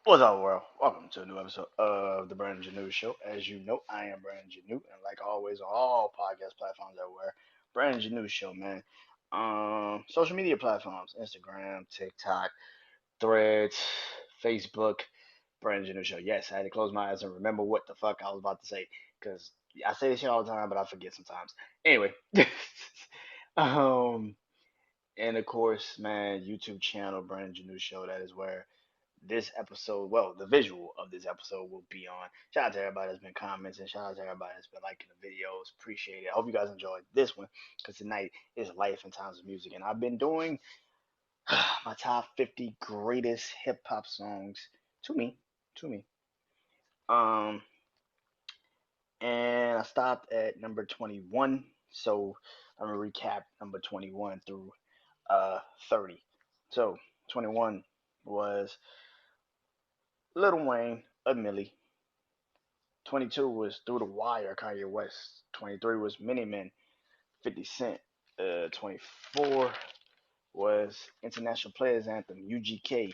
What's up, world? Welcome to a new episode of the BrandonJaneauShow. As you know, I am Brandon Janeau, and like always, on all podcast platforms everywhere, BrandonJaneauShow, man. Social media platforms: Instagram, TikTok, Threads, Facebook, BrandonJaneauShow. Yes, I had to close my eyes and remember what the fuck I was about to say because I say this shit all the time, but I forget sometimes. Anyway, um, and of course, man, YouTube channel BrandonJaneauShow. That is where this episode, well, the visual of this episode will be on. Shout out to everybody that's been commenting. Shout out to everybody that's been liking the videos. Appreciate it. I hope you guys enjoyed this one because tonight is Life and Times of Music. And I've been doing my top 50 greatest hip hop songs to me. To me. Um, and I stopped at number 21. So I'm going to recap number 21 through 30. So 21 was Lil Wayne, A Millie. 22 was Through the Wire, Kanye West. 23 was Mini Men, 50 Cent. 24 was International Players Anthem, UGK.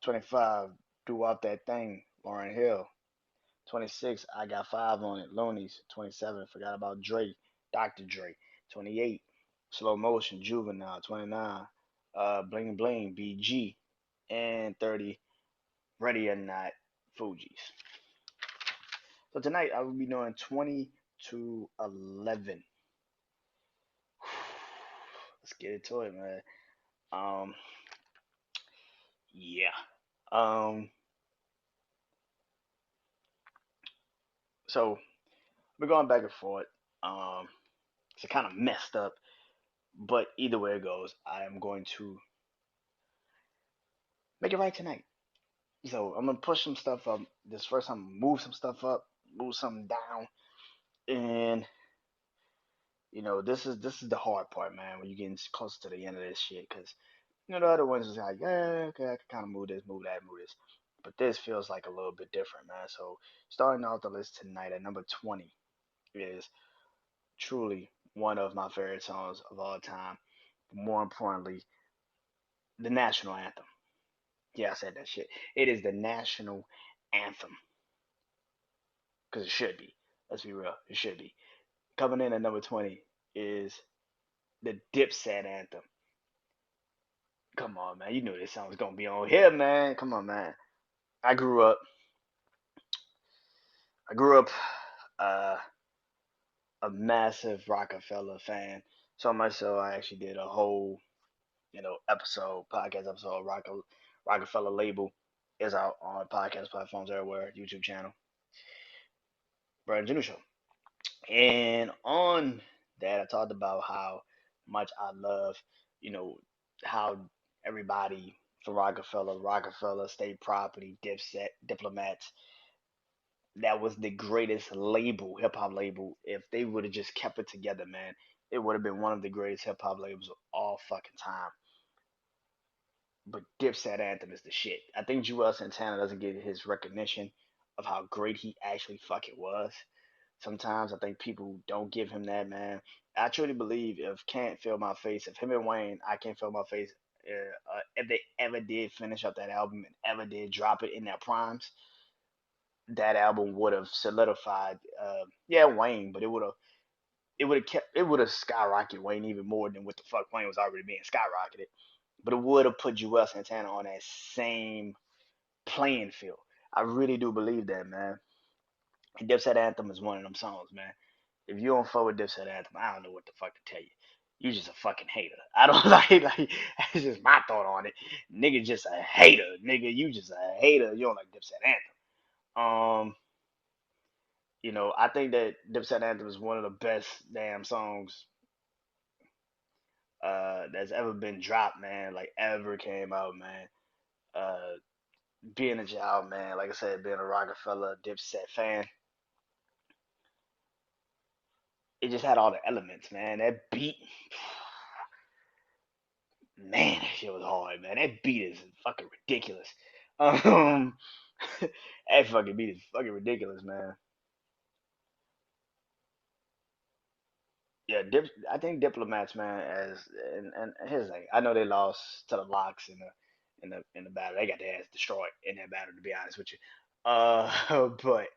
25, Do Out That Thing, Lauryn Hill. 26, I Got Five on It, Loonies. 27, Forgot About Dre, Dr. Dre. 28, Slow Motion, Juvenile. 29, Bling Bling, BG. And 30, Ready or Not, Fugees. So tonight I will be doing 20 to 11. Let's get into it, man. Um, yeah. Um, so we're going back and forth. It's kind of messed up, but either way it goes, I am going to make it right tonight. So I'm gonna push some stuff up. This first, I'm gonna move some stuff up, move something down, and this is the hard part, man. When you're getting close to the end of this shit, because the other ones is like, yeah, okay, I can kind of move this, move that, move this. But this feels like a little bit different, man. So starting off the list tonight at number 20 is truly one of my favorite songs of all time. But more importantly, the national anthem. Yeah, I said that shit. It is the national anthem because it should be. Let's be real, it should be. Coming in at number 20 is the Dipset anthem. Come on, man. You knew this song was gonna be on here, man. Come on, man. I grew up. I grew up uh, a massive Rockefeller fan. So much so I actually did a whole, podcast episode of Rockefeller label is out on podcast platforms everywhere, YouTube channel, Brandon Janu Show. And on that I talked about how much I love, you know, how everybody from Rockefeller, State Property, Dipset, Diplomats, that was the greatest label, hip hop label. If they would have just kept it together, man, it would have been one of the greatest hip hop labels of all fucking time. But Dipset Anthem is the shit. I think Joel Santana doesn't get his recognition of how great he actually fucking was. Sometimes I think people don't give him that, man. I truly believe if Can't Feel My Face, if him and Wayne, I Can't Feel My Face, if they ever did finish up that album and ever did drop it in their primes, that album would have solidified, yeah, Wayne, but it would have skyrocketed Wayne even more than what the fuck Wayne was already being skyrocketed. But it would have put Joel Santana on that same playing field. I really do believe that, man. And Dipset Anthem is one of them songs, man. If you don't fuck with Dipset Anthem, I don't know what the fuck to tell you. You just a fucking hater. I don't like that's just my thought on it. Nigga just a hater. Nigga, you just a hater. You don't like Dipset Anthem. I think that Dipset Anthem is one of the best damn songs that's ever been dropped, man. Like ever came out, man. Uh Being a child, man, like I said, being a Rockefeller Dipset fan, it just had all the elements, man. That beat, man, that shit was hard, man. That beat is fucking ridiculous. Um, that fucking beat is fucking ridiculous, man. Yeah, I think Diplomats, man, and here's the thing. I know they lost to the Locks in the in the battle. They got their ass destroyed in that battle, to be honest with you. But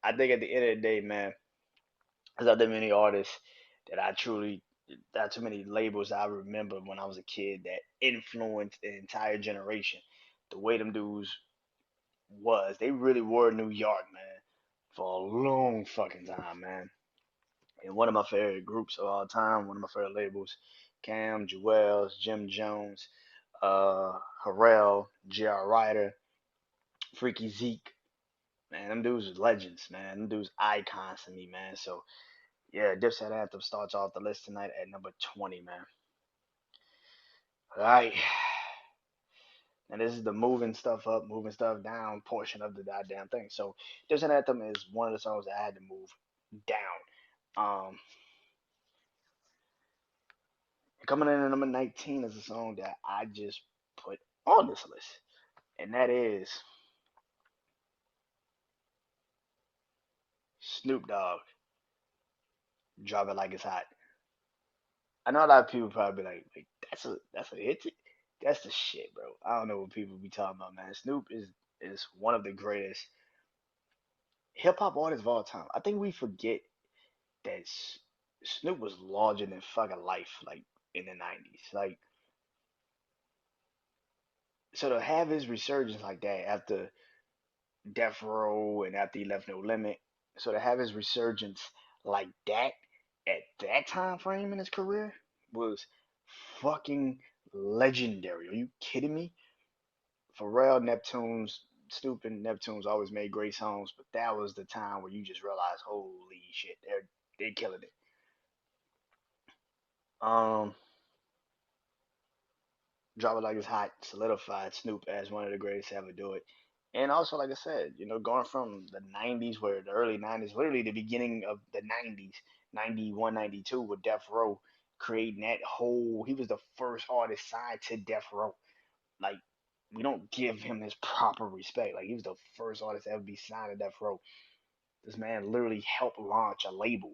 I think at the end of the day, man, there's not that many artists that I truly, not too many labels I remember when I was a kid that influenced an entire generation. The way them dudes they really were New York, man, for a long fucking time, man. And one of my favorite groups of all time, one of my favorite labels, Cam, Jewels, Jim Jones, Harrell, J.R. Ryder, Freaky Zeke, man, them dudes was legends, man. Them dudes icons to me, man. So yeah, Dipset Anthem starts off the list tonight at number 20, man. All right. And this is the moving stuff up, moving stuff down portion of the goddamn thing. So Dipset Anthem is one of the songs that I had to move down. Coming in at number 19 is a song that I just put on this list. And that is Snoop Dogg, Drop It Like It's Hot. I know a lot of people probably be like that's a hit. That's the shit, bro. I don't know what people be talking about, man. Snoop is one of the greatest hip hop artists of all time. I think we forget that Snoop was larger than fucking life, like in the '90s. Like, so to have his resurgence like that after Death Row and after he left No Limit, so to have his resurgence like that at that time frame in his career was fucking legendary. Are you kidding me? Pharrell, Neptunes, Stupid Neptunes always made great songs, but that was the time where you just realized, holy shit, they're killing it. Um, Drop It Like It's Hot solidified Snoop as one of the greatest to ever do it. And also, like I said, going from the '90s, where the early '90s, literally the beginning of the '90s, '91, '92, with Death Row creating that whole. He was the first artist signed to Death Row. Like, we don't give him his proper respect. Like, he was the first artist to ever be signed to Death Row. This man literally helped launch a label,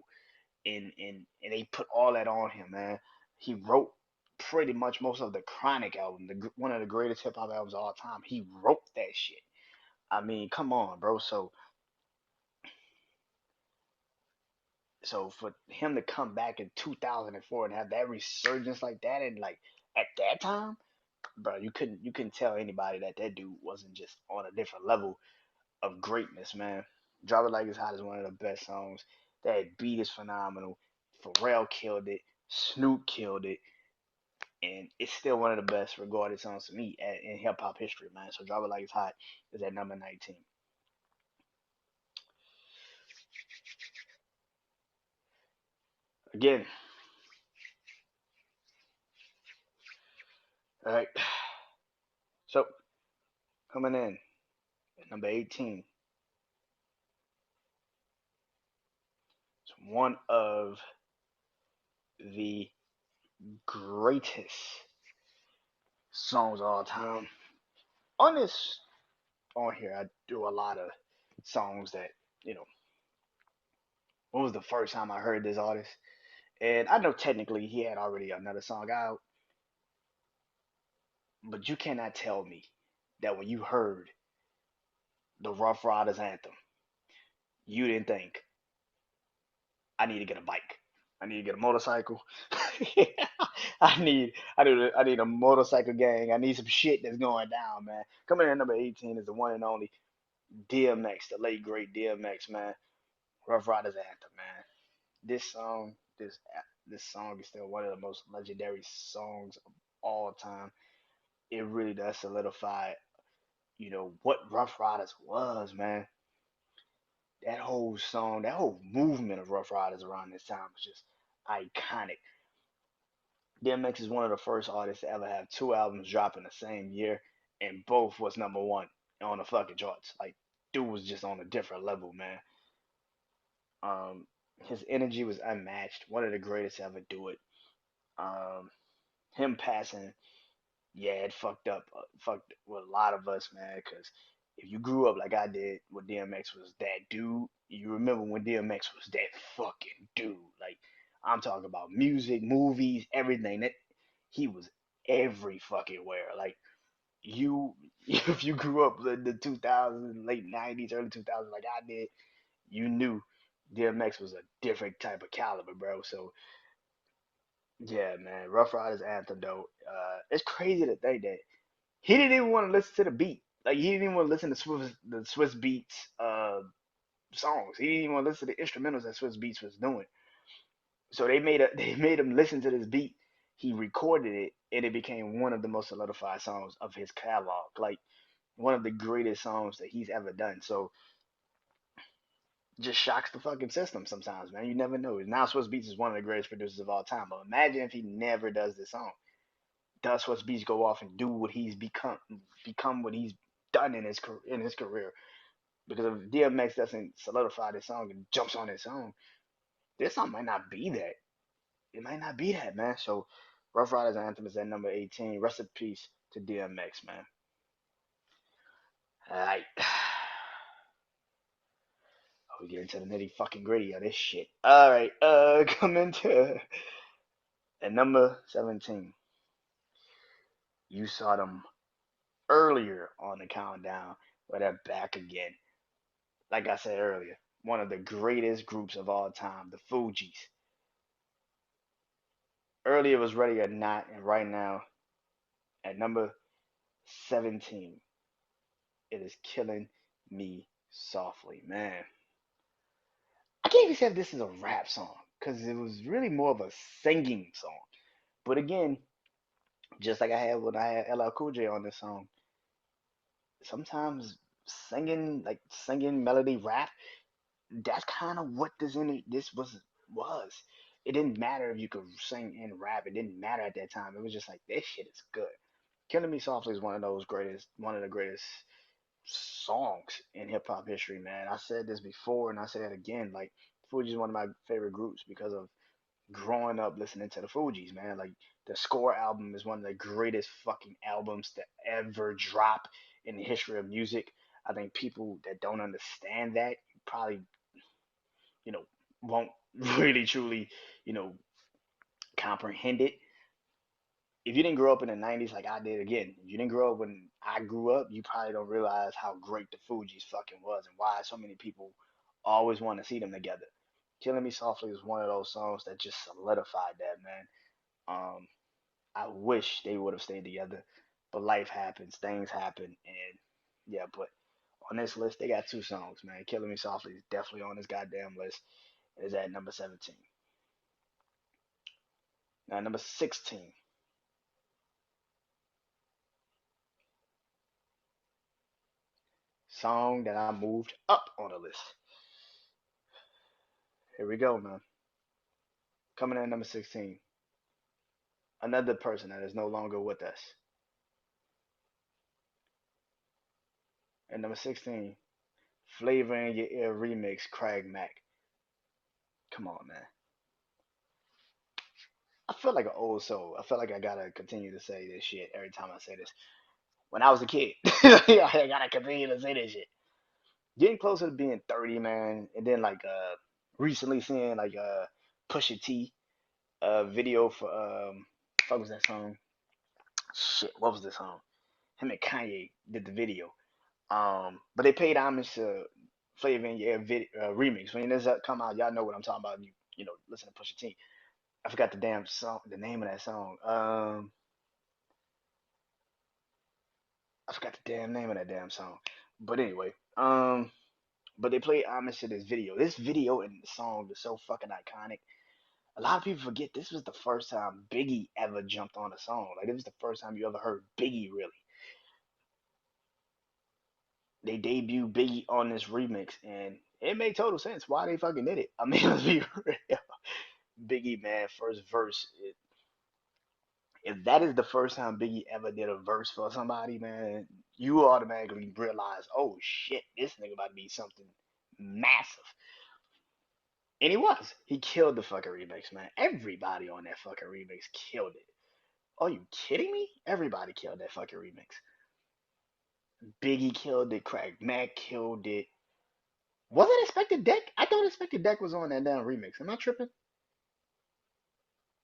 and they put all that on him, man. He wrote pretty much most of the Chronic album, one of the greatest hip hop albums of all time. He wrote that shit. I mean, come on, bro. So for him to come back in 2004 and have that resurgence like that, and like at that time, bro, you couldn't tell anybody that that dude wasn't just on a different level of greatness, man. Drop It Like It's Hot is one of the best songs. That beat is phenomenal. Pharrell killed it. Snoop killed it. And it's still one of the best regarded songs to me in hip hop history, man. So Drop It Like It's Hot is at number 19. Again, all right. So coming in at number 18, it's one of the greatest songs of all time. On this, on here, I do a lot of songs that, you know, when was the first time I heard this artist? And I know technically he had already another song out, but you cannot tell me that when you heard the Rough Riders anthem, you didn't think, I need to get a bike. I need to get a motorcycle. I need a motorcycle gang. I need some shit that's going down, man. Coming in at number 18 is the one and only DMX, the late great DMX, man. Rough Riders anthem, man. This song, this song is still one of the most legendary songs of all time. It really does solidify, what Rough Riders was, man. That whole song, that whole movement of Rough Riders around this time was just iconic. DMX is one of the first artists to ever have two albums drop in the same year, and both was number one on the fucking charts. Like, dude was just on a different level, man. Um, his energy was unmatched. One of the greatest to ever do it. Um, him passing, yeah, it fucked with a lot of us, man. Because if you grew up like I did, when DMX was that dude, you remember when DMX was that fucking dude. Like, I'm talking about music, movies, everything. That he was every fucking where. Like, you if you grew up in the 2000s, late 90s, early 2000s like I did, you knew DMX was a different type of caliber, bro. So yeah, man, Rough Riders anthem though. It's crazy to think that he didn't even want to listen to the beat. Like he didn't even want to listen to the Swiss Beats songs. He didn't even want to listen to the instrumentals that Swiss Beats was doing. So they made him listen to this beat. He recorded it, and it became one of the most solidified songs of his catalog. Like one of the greatest songs that he's ever done. So just shocks the fucking system sometimes, man. You never know. Now Swiss Beats is one of the greatest producers of all time. But imagine if he never does this song. Does Swiss Beats go off and do what he's become what he's done in his career? Because if DMX doesn't solidify this song and jumps on this song, this song might not be that. It might not be that, man. So Rough Riders Anthem is at number 18. Rest in peace to DMX, man. Alright. We get into the nitty fucking gritty of this shit. Alright, coming to at number 17. You saw them earlier on the countdown, but they're back again. Like I said earlier, one of the greatest groups of all time, the Fugees. Earlier was Ready or Not, and right now at number 17, it is Killing Me Softly, man. I can't even say if this is a rap song because it was really more of a singing song. But again, just like I had when I had LL Cool J on this song, sometimes singing melody rap, that's kind of what this was. It didn't matter if you could sing and rap. It didn't matter at that time. It was just like this shit is good. Killing Me Softly is one of the greatest songs in hip hop history, man. I said this before and I say it again. Like Fuji is one of my favorite groups because of growing up listening to the Fugees, man. Like the Score album is one of the greatest fucking albums to ever drop in the history of music. I think people that don't understand that probably, you know, won't really truly, you know, comprehend it. If you didn't grow up in the 90s like I did, again, if you didn't grow up when I grew up, you probably don't realize how great the Fugees fucking was and why so many people always want to see them together. Killing Me Softly is one of those songs that just solidified that, man. Um, I wish they would have stayed together, but life happens, things happen, and yeah. But on this list, they got two songs, man. "Killing Me Softly" is definitely on this goddamn list. It is at number 17. Now number 16, song that I moved up on the list. Here we go, man. Coming in at number 16, another person that is no longer with us. At number 16, Flavor in Your Ear remix, Craig Mack. Come on, man. I feel like an old soul. I feel like I gotta continue to say this shit every time I say this. When I was a kid, I gotta continue to say this shit. Getting closer to being 30, man, and then like recently seeing like Pusha T video for what was that song? Shit, what was the song? Him and Kanye did the video. But they paid homage to Flavor in Your remix. When this come out, y'all know what I'm talking about. You know, listen to Pusha T. I forgot the damn song, the name of that song. I forgot the damn name of that damn song. But anyway, but they played homage to this video. This video and the song is so fucking iconic. A lot of people forget this was the first time Biggie ever jumped on a song. Like it was the first time you ever heard Biggie really. They debuted Biggie on this remix, and it made total sense why they fucking did it. I mean, let's be real. Biggie, man, first verse. If that is the first time Biggie ever did a verse for somebody, man, you automatically realize, oh shit, this nigga about to be something massive. And he was. He killed the fucking remix, man. Everybody on that fucking remix killed it. Are you kidding me? Everybody killed that fucking remix. Biggie killed it. Craig Mack killed it. Was it Expected Deck? I thought Expected Deck was on that damn remix. Am I tripping?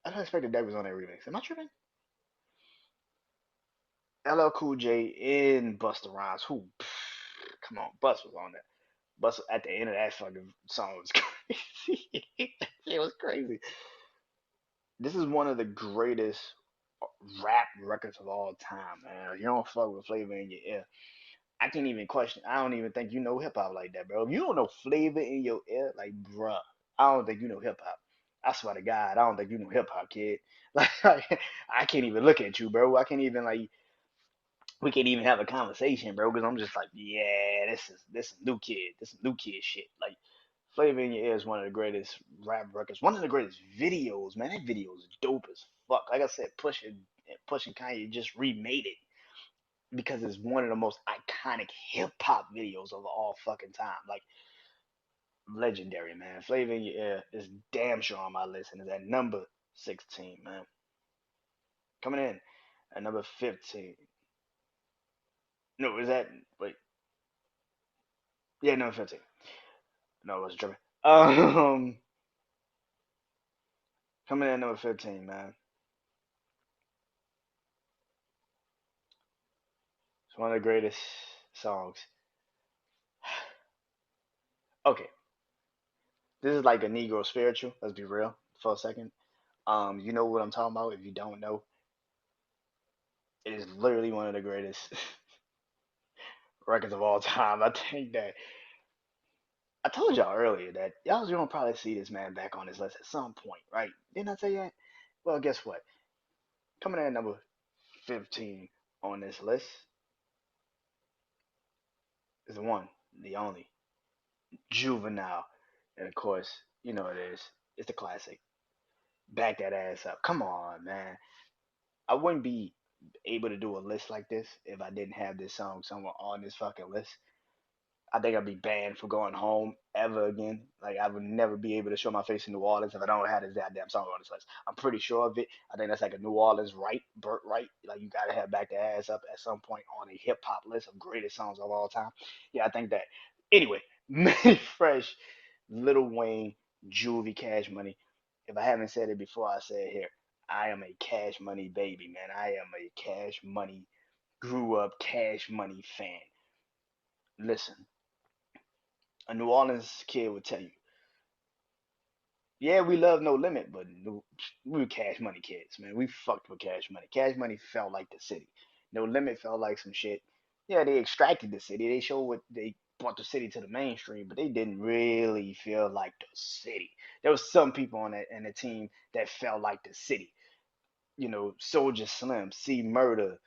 I thought Expected Deck was on that remix. Am I tripping? LL Cool J and Busta Rhymes. Who? Come on, Bus was on that. Bus at the end of that fucking song was crazy. It was crazy. This is one of the greatest rap records of all time, man. You don't fuck with Flavor in your ear. I can't even question. I don't even think you know hip hop like that, bro. If you don't know Flavor in your ear, like, bruh, I don't think you know hip hop. I swear to God, I don't think you know hip hop, kid. Like, I can't even look at you, bro. I can't even like. We can't even have a conversation, bro, because I'm just like, yeah, this is new kid. This is new kid shit. Like, Flavor in Your Ear is one of the greatest rap records, one of the greatest videos, man. That video is dope as fuck. Like I said, Push and Kanye just remade it because it's one of the most iconic hip hop videos of all fucking time. Like, legendary, man. Flavor in Your Ear is damn sure on my list and is at number 16, man. Coming in at number 15. No, is that wait? Yeah, number 15. No, I wasn't tripping. Coming in at number 15, man. It's one of the greatest songs. Okay, this is like a Negro spiritual. Let's be real for a second. You know what I'm talking about. If you don't know, it is literally one of the greatest records of all time. I think that I told y'all earlier that y'all was gonna probably see this man back on his list at some point, right? Didn't I say that? Well, guess what? Coming in at number 15 on this list is the one, the only, Juvenile, and of course, you know it is. It's the classic. Back that ass up. Come on, man. I wouldn't be able to do a list like this if I didn't have this song somewhere on this fucking list. I think I'd be banned for going home ever again. Like I would never be able to show my face in New Orleans if I don't have this goddamn song on this list. I'm pretty sure of it. I think that's like a New Orleans right, Burt right. Like you gotta have back the ass up at some point on a hip hop list of greatest songs of all time. Yeah, I think that. Anyway, Manny Fresh, Little Wayne, Juvie, Cash Money. If I haven't said it before, I say it here. I am a Cash Money baby, man. I am a Cash Money, grew up Cash Money fan. Listen, a New Orleans kid would tell you, yeah, we love No Limit, but we were Cash Money kids, man. We fucked with Cash Money. Cash Money felt like the city. No Limit felt like some shit. Yeah, they extracted the city. They showed what they brought the city to the mainstream, but they didn't really feel like the city. There was some people on that in the team that felt like the city. You know, Soldier Slim, C Murder,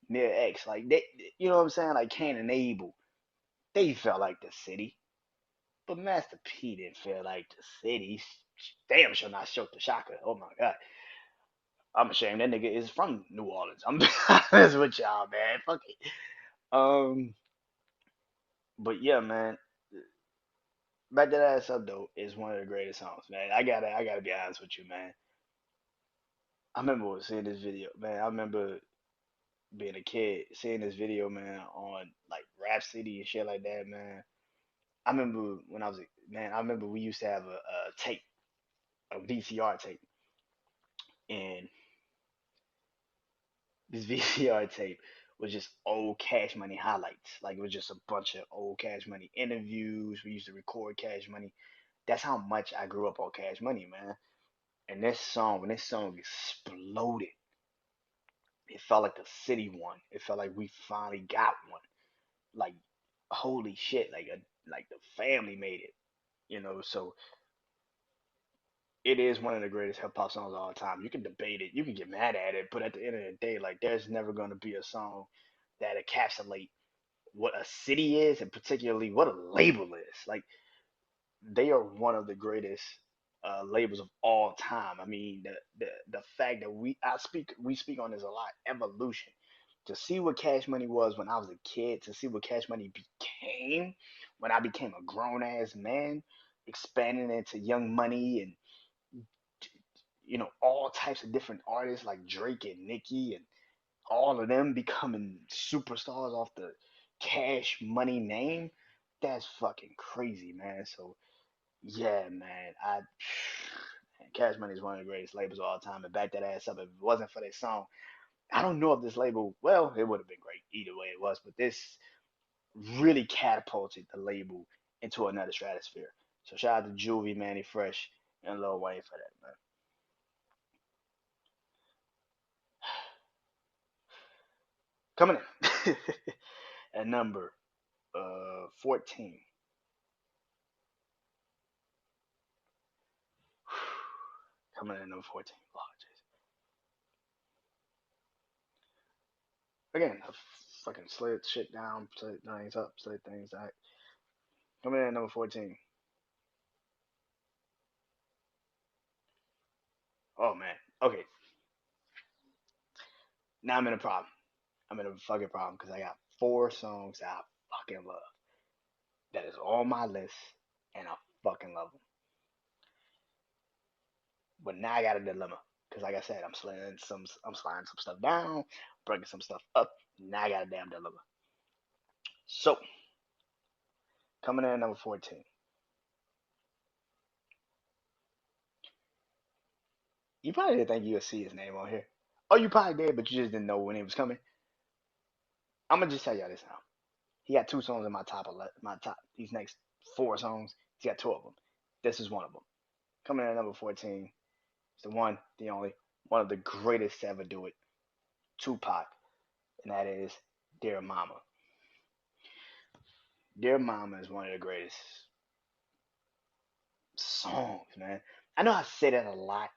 Near X, like they, you know what I'm saying? Like Cain and Abel, they felt like the city. But Master P didn't feel like the city. Damn sure not Shook the Shocker. Oh my god. I'm ashamed that nigga is from New Orleans. I'm honest with y'all, man. Fuck it. Um, but yeah, man. Back that ass up though is one of the greatest songs, man. I gotta be honest with you, man. I remember seeing this video, man. I remember being a kid, seeing this video, man, on like Rap City and shit like that, man. I remember when I was a man. I remember we used to have a tape, a VCR tape, and this VCR tape was just old Cash Money highlights. Like it was just a bunch of old Cash Money interviews. We used to record Cash Money. That's how much I grew up on Cash Money, man. And this song, when this song exploded, it felt like the city won. It felt like we finally got one. Like holy shit, like the family made it. You know, so it is one of the greatest hip hop songs of all time. You can debate it, you can get mad at it, but at the end of the day, like there's never gonna be a song that encapsulate what a city is and particularly what a label is. Like they are one of the greatest labels of all time. I mean, the fact that we speak on this a lot. Evolution. To see what Cash Money was when I was a kid, to see what Cash Money became when I became a grown ass man, expanding into Young Money and all types of different artists like Drake and Nicki and all of them becoming superstars off the Cash Money name. That's fucking crazy, man. So yeah, man, Cash Money is one of the greatest labels of all time. And back that ass up. If it wasn't for that song, I don't know if this label, well, it would have been great either way it was, but this really catapulted the label into another stratosphere. So shout out to Juvie, Manny Fresh, and Lil Wayne for that, man. Coming in at number 14. Coming in at number 14. Oh, again, I fucking slid shit down, slid things up, slid things out. Coming in at number 14. Oh man. Okay. Now I'm in a problem. I'm in a fucking problem because I got four songs that I fucking love. That is on my list, and I fucking love them. But now I got a dilemma because, like I said, I'm sliding some stuff down, bringing some stuff up. Now I got a damn dilemma. So coming in at number 14. You probably didn't think you would see his name on here. Oh, you probably did, but you just didn't know when it was coming. I'm gonna just tell y'all this now. He got two songs in my top 11, my top. These next four songs, he's got two of them. This is one of them. Coming in at number 14 is the one, the only, one of the greatest to ever do it, Tupac, and that is Dear Mama. Dear Mama is one of the greatest songs, man. I know I say that a lot,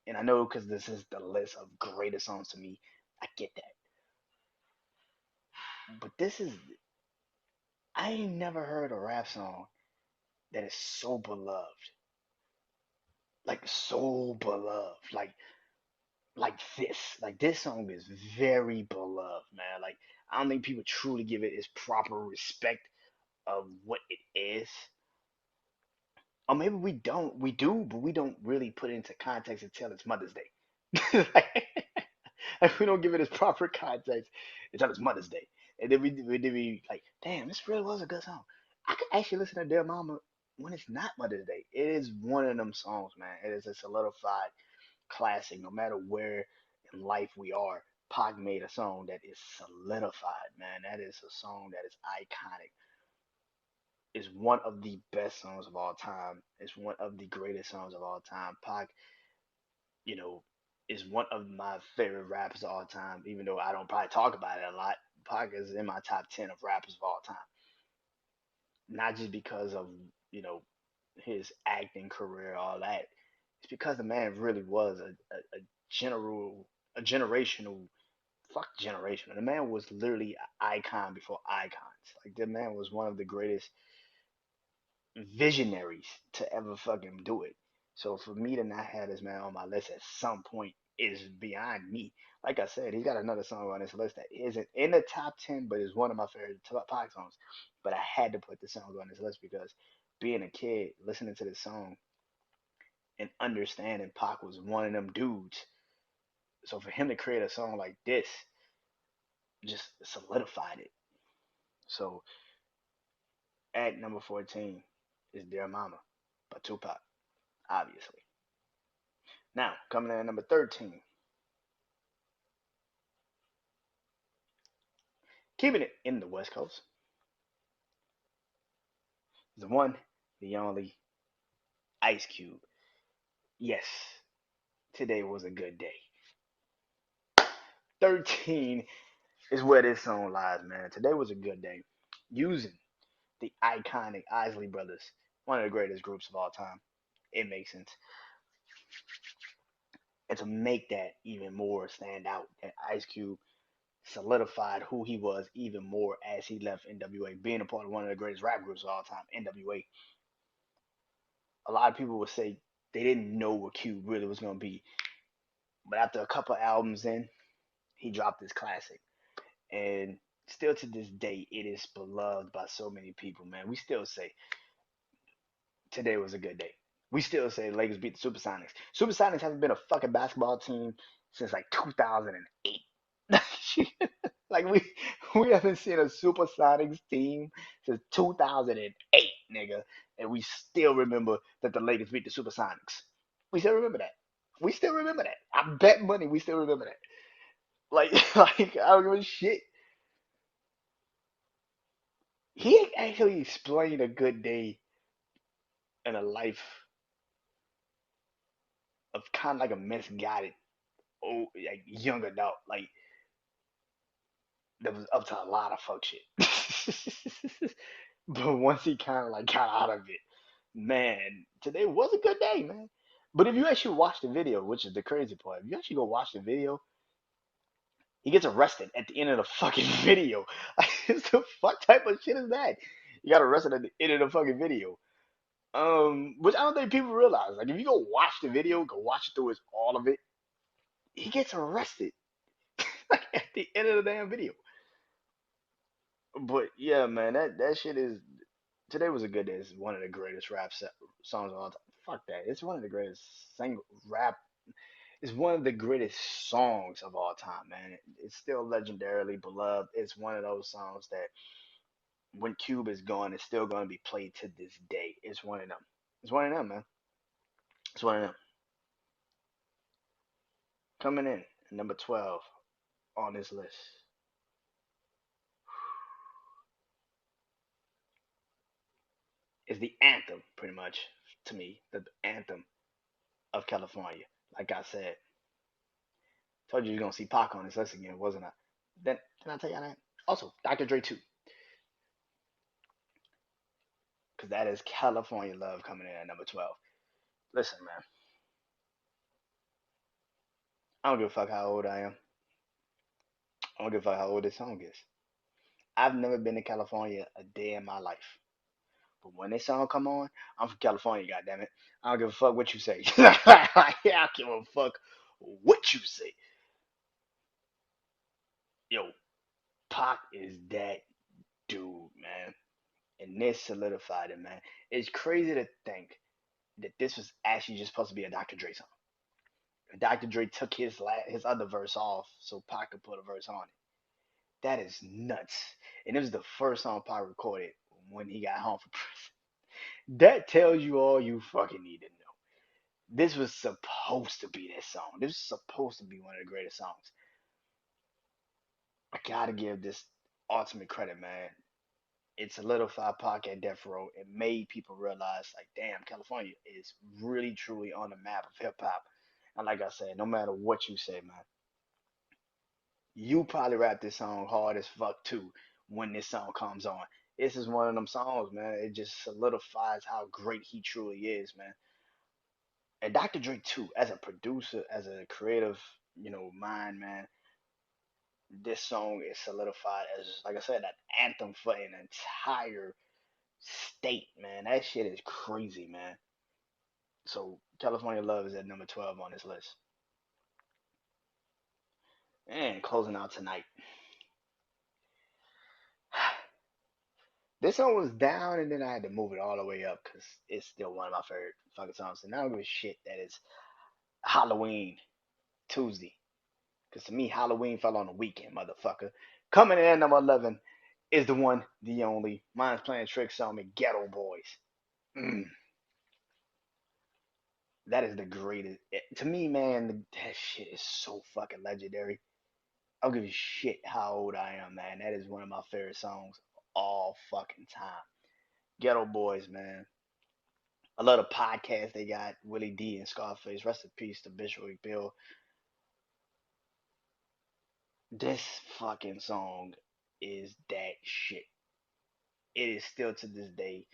and I know because this is the list of greatest songs to me. I get that, but this is I ain't never heard a rap song that is so beloved, like so beloved, like this song is very beloved, man. Like I don't think people truly give it its proper respect of what it is. Or maybe we do, but we don't really put it into context until it's Mother's Day. Like, we don't give it its proper context until it's Mother's Day. And then we like, damn, this really was a good song. I could actually listen to Dear Mama when it's not Mother's Day. It is one of them songs, man. It is a solidified classic. No matter where in life we are, Pac made a song that is solidified, man. That is a song that is iconic. It's one of the best songs of all time. It's one of the greatest songs of all time. Pac, you know, is one of my favorite rappers of all time, even though I don't probably talk about it a lot. Pac is in my top 10 of rappers of all time. Not just because of, you know, his acting career, all that. It's because the man really was a general, a generational, fuck generational. The man was literally an icon before icons. Like, the man was one of the greatest visionaries to ever fucking do it. So for me to not have this man on my list at some point is beyond me. Like I said, he's got another song on this list that isn't in the top 10, but is one of my favorite Pac songs. But I had to put this song on this list because being a kid, listening to this song and understanding Pac was one of them dudes. So for him to create a song like this just solidified it. So at number 14 is Dear Mama by Tupac, obviously. Now, coming in at number 13, keeping it in the West Coast, the one, the only Ice Cube. Yes, today was a good day. 13 is where this song lies, man. Today was a good day. Using the iconic Isley Brothers, one of the greatest groups of all time. It makes sense. And to make that even more stand out, that Ice Cube solidified who he was even more as he left NWA, being a part of one of the greatest rap groups of all time, NWA. A lot of people would say they didn't know what Cube really was going to be. But after a couple albums in, he dropped this classic. And still to this day, it is beloved by so many people, man. We still say today was a good day. We still say the Lakers beat the Supersonics. Supersonics haven't been a fucking basketball team since like 2008. Like we haven't seen a Supersonics team since 2008, nigga, and we still remember that the Lakers beat the Supersonics. We still remember that. We still remember that. I bet money we still remember that. Like, like I don't give a shit. He actually explained a good day in a life of kind of like a misguided old like young adult, like that was up to a lot of fuck shit. But once he kind of like got out of it, man, today was a good day, man. But if you actually watch the video, which is the crazy part, if you actually go watch the video, he gets arrested at the end of the fucking video. Like, the fuck type of shit is that? You got arrested at the end of the fucking video. Which I don't think people realize. Like, if you go watch the video, go watch it through its all of it, he gets arrested like at the end of the damn video. But yeah, man, that shit is. Today was a good day. It's one of the greatest songs of all time. Fuck that. It's one of the greatest rap. It's one of the greatest songs of all time, man. It's still legendarily beloved. It's one of those songs that when Cube is gone, it's still going to be played to this day. It's one of them. It's one of them, man. It's one of them. Coming in at number 12 on this list is the anthem, pretty much, to me, the anthem of California. Like I said, told you you're gonna see Pac on this list again, wasn't I? Then did I tell you that? Also, Dr. Dre too, because that is California Love coming in at number 12. Listen, man, I don't give a fuck how old I am. I don't give a fuck how old this song is. I've never been to California a day in my life. But when this song come on, I'm from California, goddammit. I don't give a fuck what you say. I don't give a fuck what you say. Yo, Pac is that dude, man. And this solidified it, man. It's crazy to think that this was actually just supposed to be a Dr. Dre song. Dr. Dre took his other verse off so Pac could put a verse on it. That is nuts. And it was the first song Pac recorded when he got home from prison. That tells you all you fucking need to know. This was supposed to be this song. This was supposed to be one of the greatest songs. I gotta give this ultimate credit, man. It solidified Pac at Death Row. It made people realize, like, damn, California is really truly on the map of hip hop. And like I said, no matter what you say, man, you probably rap this song hard as fuck too when this song comes on. This is one of them songs, man. It just solidifies how great he truly is, man. And Dr. Dre too, as a producer, as a creative, mind, man. This song is solidified as, like I said, that anthem for an entire state, man. That shit is crazy, man. So California Love is at number 12 on this list. And closing out tonight. This one was down, and then I had to move it all the way up because it's still one of my favorite fucking songs. And I don't give a shit that it's Halloween Tuesday. Because to me, Halloween fell on the weekend, motherfucker. Coming in at number 11 is the one, the only. Mine's playing tricks on me, Ghetto Boys. Mm, that is the greatest. To me, man, that shit is so fucking legendary. I don't give a shit how old I am, man. That is one of my favorite songs all fucking time. Ghetto Boys, man. I love the podcast they got, Willie D and Scarface. Rest in peace to Bishop Bill. This fucking song is that shit. It is still to this day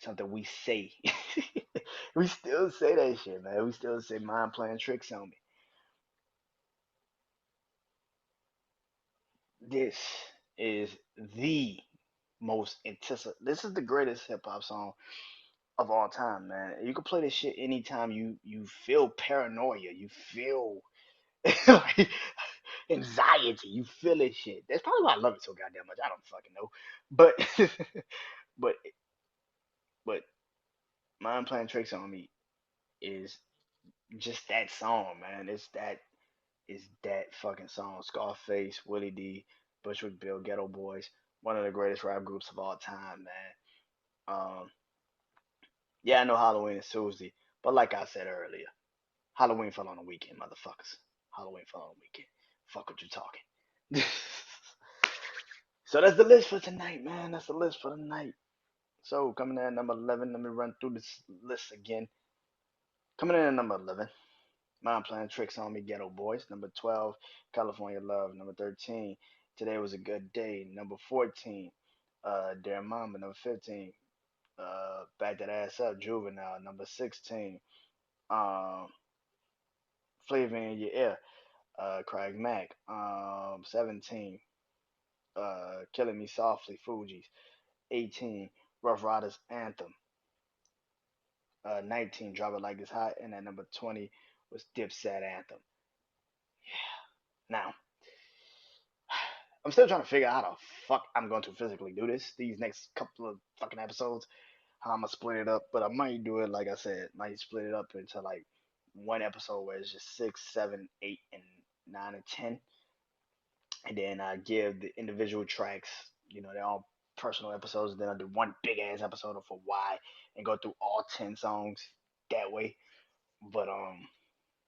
something we say. We still say that shit, man. We still say mind playing tricks on me. This is the most anticipated. This is the greatest hip hop song of all time, man. You can play this shit anytime you feel paranoia, you feel like anxiety, you feel this shit. That's probably why I love it so goddamn much. I don't fucking know, but but but mind playing tricks on me is just that song, man. It's that fucking song. Scarface, Willie D, Bushwick Bill, Ghetto Boys, one of the greatest rap groups of all time, man. Yeah, I know Halloween is Tuesday, but like I said earlier, Halloween fell on the weekend, motherfuckers. Halloween fell on the weekend. Fuck what you talking. So that's the list for tonight, man. That's the list for the night. So coming in at number 11, let me run through this list again. Coming in at number 11, Mind Playing Tricks on Me, Ghetto Boys. Number 12, California Love. Number 13, Today Was a Good Day. Number 14, Dear Mama. Number 15, Back That Ass Up, Juvenile. Number 16, um, Flavor in Your Ear, Craig Mack. 17, Killing Me Softly, Fugees. 18, Rough Riders Anthem. 19, Drop It Like It's Hot. And at number 20 was Dipset Anthem. Now, I'm still trying to figure out how the fuck I'm going to physically do this these next couple of fucking episodes. How I'm gonna split it up, but I might do it like I said, might split it up into like one episode where it's just six, seven, eight, and nine and 10, and then I give the individual tracks, they're all personal episodes, and then I do one big ass episode for why and go through all 10 songs that way. But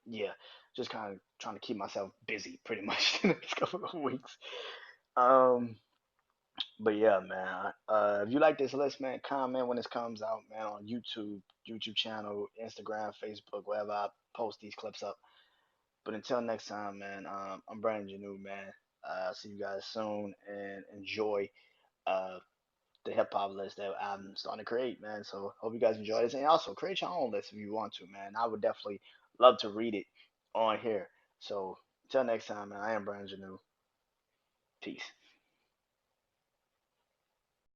yeah, just kind of trying to keep myself busy pretty much the next couple of weeks. Um, but yeah, man. If you like this list, man, comment when this comes out, man, on YouTube channel, Instagram, Facebook, wherever I post these clips up. But until next time, man, I'm Brandon Janeau, man. See you guys soon and enjoy uh the hip hop list that I'm starting to create, man. So hope you guys enjoy this, and also create your own list if you want to, man. I would definitely love to read it on here. So until next time, man. I am Brandon Janeau. Peace.